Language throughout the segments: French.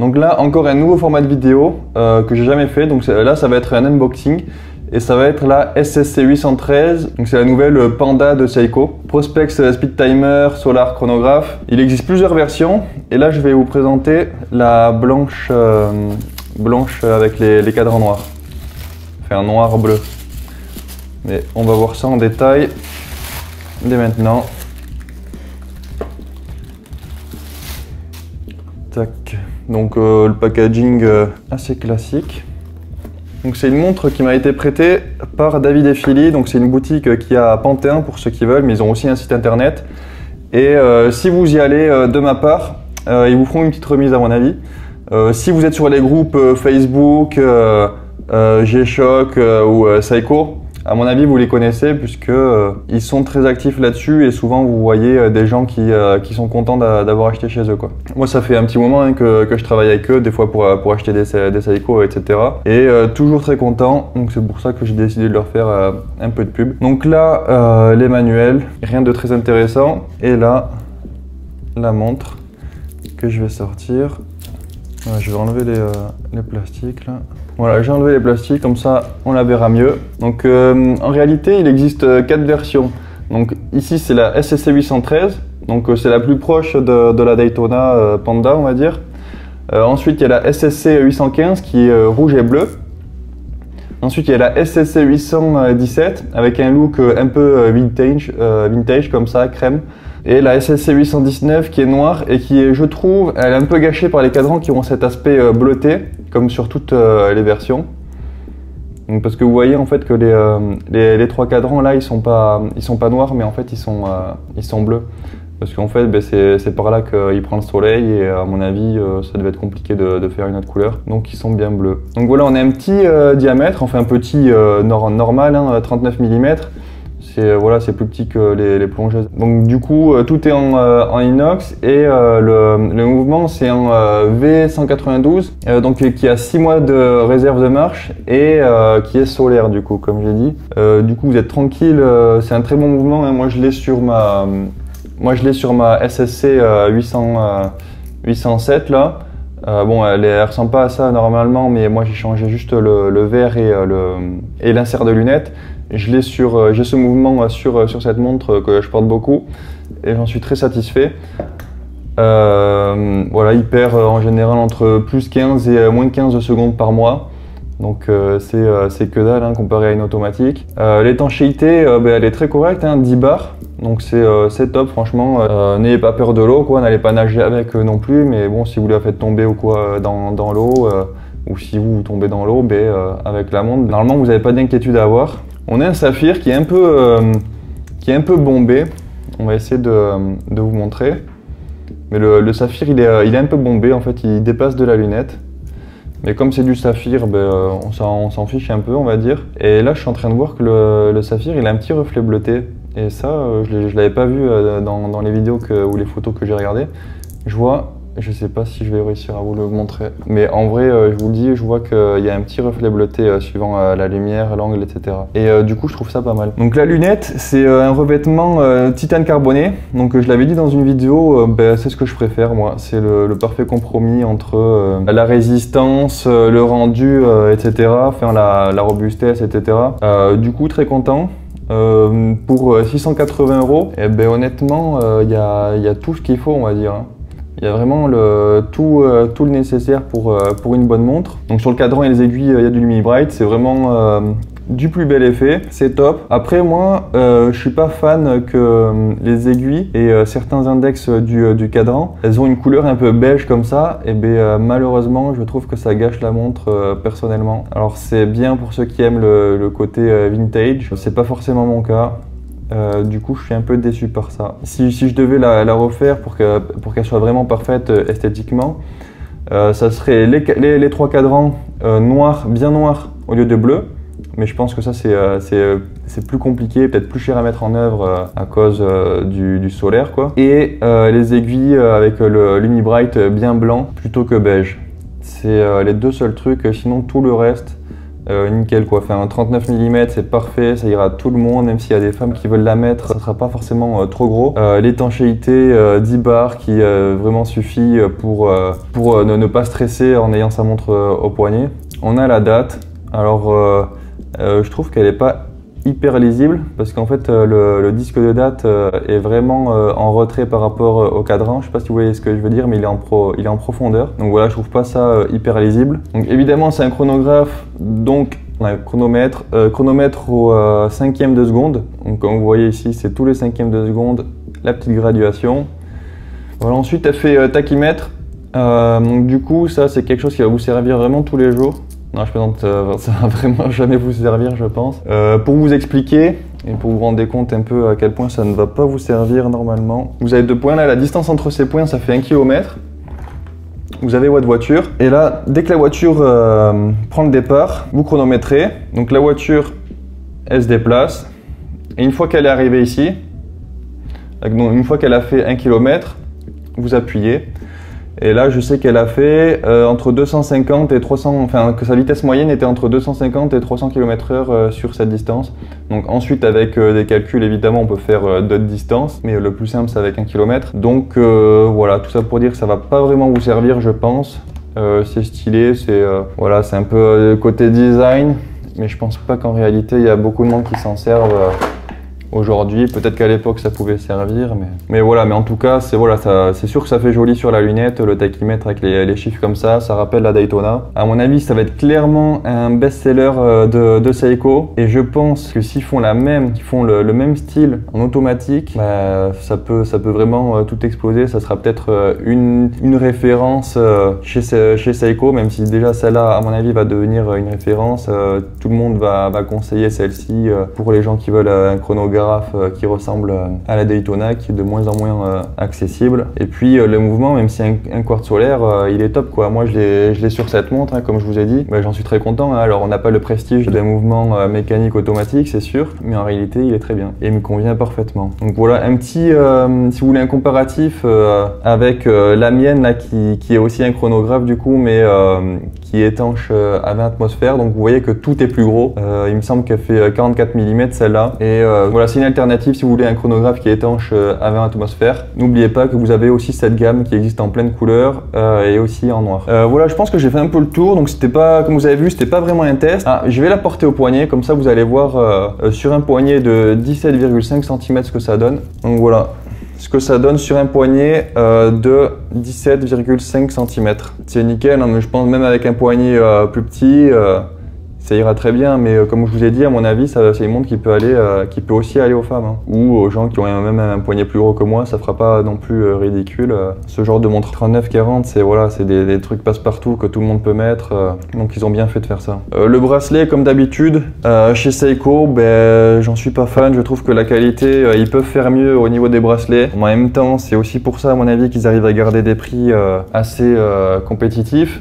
Donc là, encore un nouveau format de vidéo que j'ai jamais fait. Donc là, ça va être un unboxing. Et ça va être la SSC 813, donc c'est la nouvelle Panda de Seiko. Prospex Speed Timer Solar Chronographe. Il existe plusieurs versions et là je vais vous présenter la blanche, blanche avec les cadrans noirs. Enfin noir bleu. Mais on va voir ça en détail dès maintenant. Tac. Donc le packaging assez classique. Donc c'est une montre qui m'a été prêtée par David et Philly, donc c'est une boutique qui a à Panthéon pour ceux qui veulent, mais ils ont aussi un site internet. Et si vous y allez de ma part, ils vous feront une petite remise à mon avis. Si vous êtes sur les groupes Facebook, G-Shock ou Seiko, à mon avis vous les connaissez puisque ils sont très actifs là-dessus et souvent vous voyez des gens qui sont contents d'avoir acheté chez eux, quoi. Moi ça fait un petit moment que je travaille avec eux, des fois pour acheter des Seiko, etc. Et toujours très content, donc c'est pour ça que j'ai décidé de leur faire un peu de pub. Donc là les manuels, rien de très intéressant. Et là la montre que je vais sortir. Je vais enlever les plastiques là. Voilà, j'ai enlevé les plastiques, comme ça on la verra mieux. Donc en réalité il existe 4 versions. Donc ici c'est la SSC 813, donc c'est la plus proche de la Daytona Panda on va dire. Ensuite il y a la SSC 815 qui est rouge et bleu. Ensuite il y a la SSC 817 avec un look un peu vintage comme ça, crème. Et la SSC 819 qui est noire et qui est, je trouve, elle est un peu gâchée par les cadrans qui ont cet aspect bleuté, comme sur toutes les versions. Donc, parce que vous voyez en fait que les 3 cadrans là, ils sont pas noirs, mais en fait ils sont bleus. Parce qu'en fait c'est par là qu'il prend le soleil et à mon avis ça devait être compliqué de faire une autre couleur. Donc ils sont bien bleus. Donc voilà, on a un petit diamètre, enfin un petit normal, hein, 39 mm. Voilà, c'est plus petit que les plongeuses. Donc du coup, tout est en inox et le mouvement c'est en V192, donc qui a 6 mois de réserve de marche et qui est solaire du coup, comme j'ai dit. Du coup, vous êtes tranquille, c'est un très bon mouvement. Hein. Moi, je l'ai sur ma SSC 807 là. Bon, elle ressemble pas à ça normalement, mais moi j'ai changé juste le verre et l'insert de lunettes. J'ai ce mouvement sur cette montre que je porte beaucoup et j'en suis très satisfait. Voilà, il perd en général entre plus 15 et moins 15 secondes par mois. Donc c'est que dalle hein, comparé à une automatique. L'étanchéité, elle est très correcte, hein, 10 bars. Donc c'est top franchement. N'ayez pas peur de l'eau, quoi, n'allez pas nager avec non plus. Mais bon, si vous la faites tomber ou quoi dans l'eau, ou si vous tombez dans l'eau, avec la montre, normalement vous n'avez pas d'inquiétude à avoir. On a un saphir qui est un peu bombé. On va essayer de vous montrer. Mais le saphir il est un peu bombé, en fait il dépasse de la lunette. Mais comme c'est du saphir, on s'en fiche un peu on va dire. Et là je suis en train de voir que le saphir il a un petit reflet bleuté. Et ça je l'avais pas vu dans les vidéos ou les photos que j'ai regardées. Je sais pas si je vais réussir à vous le montrer. Mais en vrai, je vous le dis, je vois qu'il y a un petit reflet bleuté suivant la lumière, l'angle, etc. Et du coup, je trouve ça pas mal. Donc la lunette, c'est un revêtement titane carboné. Donc je l'avais dit dans une vidéo, c'est ce que je préfère moi. C'est le parfait compromis entre la résistance, le rendu, etc. Enfin la robustesse, etc. Du coup, très content. Pour 680 €, et honnêtement, il y a tout ce qu'il faut, on va dire. Hein. Il y a vraiment tout le nécessaire pour une bonne montre. Donc sur le cadran et les aiguilles, il y a du Lumi-Bright. C'est vraiment du plus bel effet. C'est top. Après moi, je suis pas fan que les aiguilles et certains index du cadran, elles ont une couleur un peu beige comme ça. Et malheureusement, je trouve que ça gâche la montre personnellement. Alors c'est bien pour ceux qui aiment le côté vintage. C'est pas forcément mon cas. Du coup, je suis un peu déçu par ça. Si je devais la refaire pour qu'elle soit vraiment parfaite esthétiquement, ça serait les 3 cadrans noirs, bien noirs au lieu de bleu. Mais je pense que ça, c'est plus compliqué, peut-être plus cher à mettre en œuvre à cause du solaire, quoi. Et les aiguilles avec le Lumi-Bright bien blanc plutôt que beige. C'est les 2 seuls trucs, sinon tout le reste, nickel quoi. Enfin, un 39 mm c'est parfait, ça ira à tout le monde, même s'il y a des femmes qui veulent la mettre, ça sera pas forcément trop gros. L'étanchéité 10 bars qui vraiment suffit pour ne pas stresser en ayant sa montre au poignet. On a la date, alors je trouve qu'elle est pas hyper lisible parce qu'en fait le disque de date est vraiment en retrait par rapport au cadran. Je sais pas si vous voyez ce que je veux dire, mais il est en profondeur. Donc voilà, je trouve pas ça hyper lisible. Donc évidemment c'est un chronographe, donc on a un chronomètre au 5e de seconde. Donc comme vous voyez ici, c'est tous les 5e de seconde, la petite graduation. Voilà, ensuite elle fait tachymètre. Donc du coup ça c'est quelque chose qui va vous servir vraiment tous les jours. Non, je plaisante, ça va vraiment jamais vous servir, je pense. Pour vous expliquer et pour vous rendre compte un peu à quel point ça ne va pas vous servir normalement. Vous avez 2 points là, la distance entre ces points ça fait 1 km. Vous avez votre voiture et là, dès que la voiture prend le départ, vous chronométrez. Donc la voiture, elle se déplace et une fois qu'elle est arrivée ici, donc une fois qu'elle a fait 1 km, vous appuyez. Et là, je sais qu'elle a fait entre 250 et 300, enfin que sa vitesse moyenne était entre 250 et 300 km/h sur cette distance. Donc ensuite, avec des calculs, évidemment, on peut faire d'autres distances, mais le plus simple, c'est avec 1 km. Donc voilà, tout ça pour dire que ça va pas vraiment vous servir, je pense. C'est stylé, voilà, c'est un peu côté design, mais je pense pas qu'en réalité, il y a beaucoup de monde qui s'en servent. Aujourd'hui, peut-être qu'à l'époque ça pouvait servir, mais voilà, mais en tout cas, c'est sûr que ça fait joli sur la lunette, le tachymètre avec les chiffres comme ça rappelle la Daytona. À mon avis, ça va être clairement un best-seller de Seiko, et je pense que s'ils font le même style en automatique, bah, ça peut vraiment tout exploser. Ça sera peut-être une référence chez Seiko, même si déjà celle-là, à mon avis, va devenir une référence. Tout le monde va conseiller celle-ci pour les gens qui veulent un chronographe qui ressemble à la Daytona, qui est de moins en moins accessible. Et puis le mouvement, même si un quartz solaire, il est top quoi. Moi je l'ai sur cette montre, hein, comme je vous ai dit. Bah, j'en suis très content. Hein. Alors on n'a pas le prestige d'un mouvement mécanique automatique, c'est sûr, mais en réalité il est très bien et il me convient parfaitement. Donc voilà un petit, si vous voulez un comparatif avec la mienne là, qui est aussi un chronographe du coup, mais qui est étanche à 20 atmosphères. Donc vous voyez que tout est plus gros. Il me semble qu'elle fait 44 mm celle-là. Et voilà, c'est une alternative si vous voulez un chronographe qui est étanche à 20 atmosphères. N'oubliez pas que vous avez aussi cette gamme qui existe en pleine couleur et aussi en noir. Voilà, je pense que j'ai fait un peu le tour. Donc c'était pas, comme vous avez vu, c'était pas vraiment un test. Ah, je vais la porter au poignet, comme ça vous allez voir sur un poignet de 17,5 cm ce que ça donne. Donc voilà. Ce que ça donne sur un poignet de 17,5 cm. C'est nickel, hein, mais je pense même avec un poignet plus petit, ça ira très bien. Mais comme je vous ai dit, à mon avis, c'est une montre qui peut aussi aller aux femmes, hein, ou aux gens qui ont même un poignet plus gros que moi. Ça fera pas non plus ridicule. Ce genre de montre 39-40, c'est des trucs passe-partout que tout le monde peut mettre. Donc ils ont bien fait de faire ça. Le bracelet, comme d'habitude, chez Seiko, ben, j'en suis pas fan. Je trouve que la qualité, ils peuvent faire mieux au niveau des bracelets. En même temps, c'est aussi pour ça, à mon avis, qu'ils arrivent à garder des prix assez compétitifs.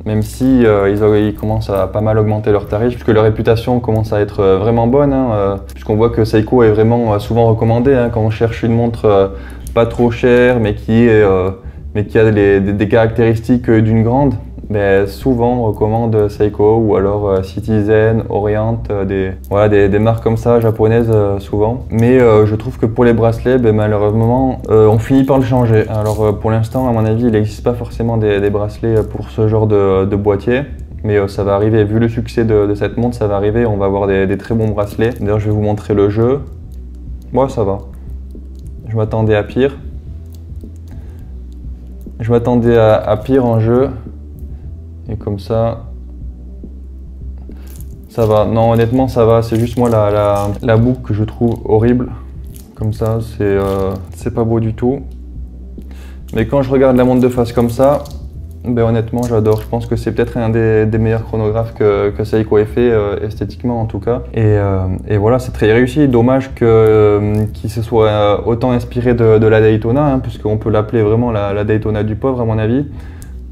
Même si ils commencent à pas mal augmenter leurs tarifs, puisque leur réputation commence à être vraiment bonne, hein, puisqu'on voit que Seiko est vraiment souvent recommandé hein, quand on cherche une montre pas trop chère, mais qui a des caractéristiques d'une grande. Mais souvent on recommande Seiko ou alors Citizen, Orient, des marques comme ça japonaises souvent. Mais je trouve que pour les bracelets, ben, malheureusement, on finit par le changer. Alors pour l'instant, à mon avis, il n'existe pas forcément des bracelets pour ce genre de boîtier. Mais ça va arriver, vu le succès de cette montre, ça va arriver, on va avoir des très bons bracelets. D'ailleurs, je vais vous montrer le jeu. Moi, ça va. Je m'attendais à pire. Je m'attendais à pire en jeu. Et comme ça va. Non, honnêtement, ça va. C'est juste moi la boucle que je trouve horrible. Comme ça, c'est pas beau du tout. Mais quand je regarde la montre de face comme ça, ben honnêtement, j'adore. Je pense que c'est peut-être un des meilleurs chronographes que Seiko ait fait, esthétiquement en tout cas. Et voilà, c'est très réussi. Dommage qu'il se soit autant inspiré de la Daytona, hein, puisqu'on peut l'appeler vraiment la Daytona du pauvre, à mon avis.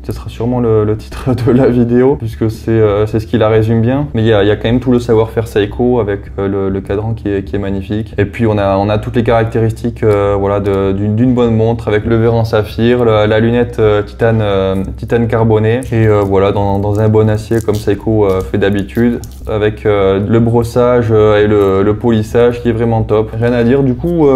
Ce sera sûrement le titre de la vidéo, puisque c'est ce qui la résume bien. Mais il y a quand même tout le savoir-faire Seiko avec le cadran qui est magnifique. Et puis on a toutes les caractéristiques voilà, d'une bonne montre, avec le verre en saphir, la lunette titane carboné, et voilà, dans un bon acier comme Seiko fait d'habitude, avec le brossage et le polissage qui est vraiment top. Rien à dire, du coup,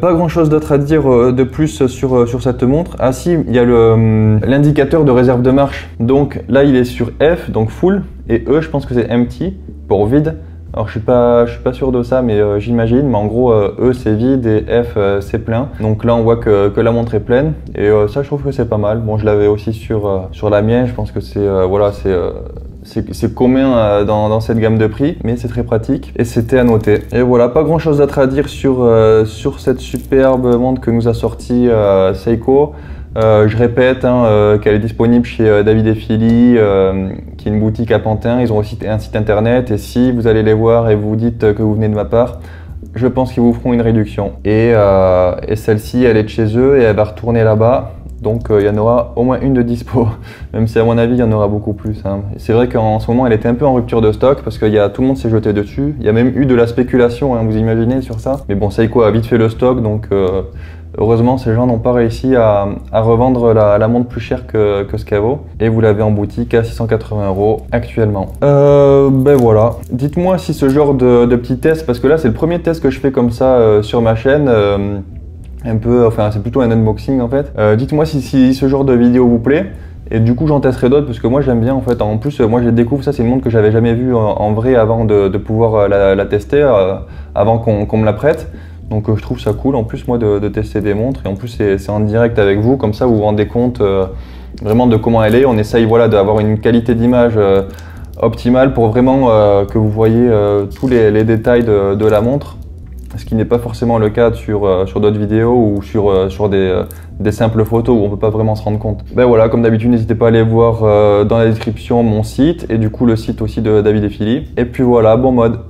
pas grand chose d'autre à dire de plus sur cette montre. Ah si, il y a l'indicateur de réserve de marche. Donc là, il est sur F, donc full, et E, je pense que c'est empty, pour vide. Alors je suis pas sûr de ça, mais j'imagine. Mais en gros, E c'est vide et F c'est plein. Donc là on voit que la montre est pleine, et ça je trouve que c'est pas mal. Bon, je l'avais aussi sur la mienne. Je pense que c'est voilà, c'est commun dans cette gamme de prix, mais c'est très pratique et c'était à noter. Et voilà, pas grand chose d'autre à dire sur cette superbe montre que nous a sorti Seiko. Je répète qu'elle est disponible chez David & Philly, qui est une boutique à Pantin. Ils ont aussi un site internet, et si vous allez les voir et vous dites que vous venez de ma part, je pense qu'ils vous feront une réduction. Et celle-ci, elle est de chez eux et elle va retourner là-bas. Donc il y en aura au moins une de dispo, même si à mon avis il y en aura beaucoup plus. C'est vrai qu'en ce moment elle était un peu en rupture de stock, parce que tout le monde s'est jeté dessus. Il y a même eu de la spéculation, vous imaginez, sur ça. Mais bon, Seiko a vite fait le stock, donc heureusement ces gens n'ont pas réussi à revendre la montre plus cher que ce qu'elle vaut. Et vous l'avez en boutique à 680 € actuellement. Ben voilà, dites-moi si ce genre de petits tests, parce que là c'est le premier test que je fais comme ça sur ma chaîne, enfin c'est plutôt un unboxing en fait. Dites-moi si ce genre de vidéo vous plaît, et du coup j'en testerai d'autres, parce que moi j'aime bien en fait. En plus moi je découvre ça, c'est une montre que j'avais jamais vue en vrai avant de pouvoir la tester, avant qu'on me la prête. Donc je trouve ça cool en plus moi de tester des montres, et en plus c'est en direct avec vous, comme ça vous vous rendez compte vraiment de comment elle est. On essaye voilà, d'avoir une qualité d'image optimale pour vraiment que vous voyez tous les détails de la montre. Ce qui n'est pas forcément le cas sur d'autres vidéos ou sur des simples photos où on ne peut pas vraiment se rendre compte. Ben voilà, comme d'habitude, n'hésitez pas à aller voir dans la description mon site, et du coup le site aussi de David & Philly. Et puis voilà, bon mode.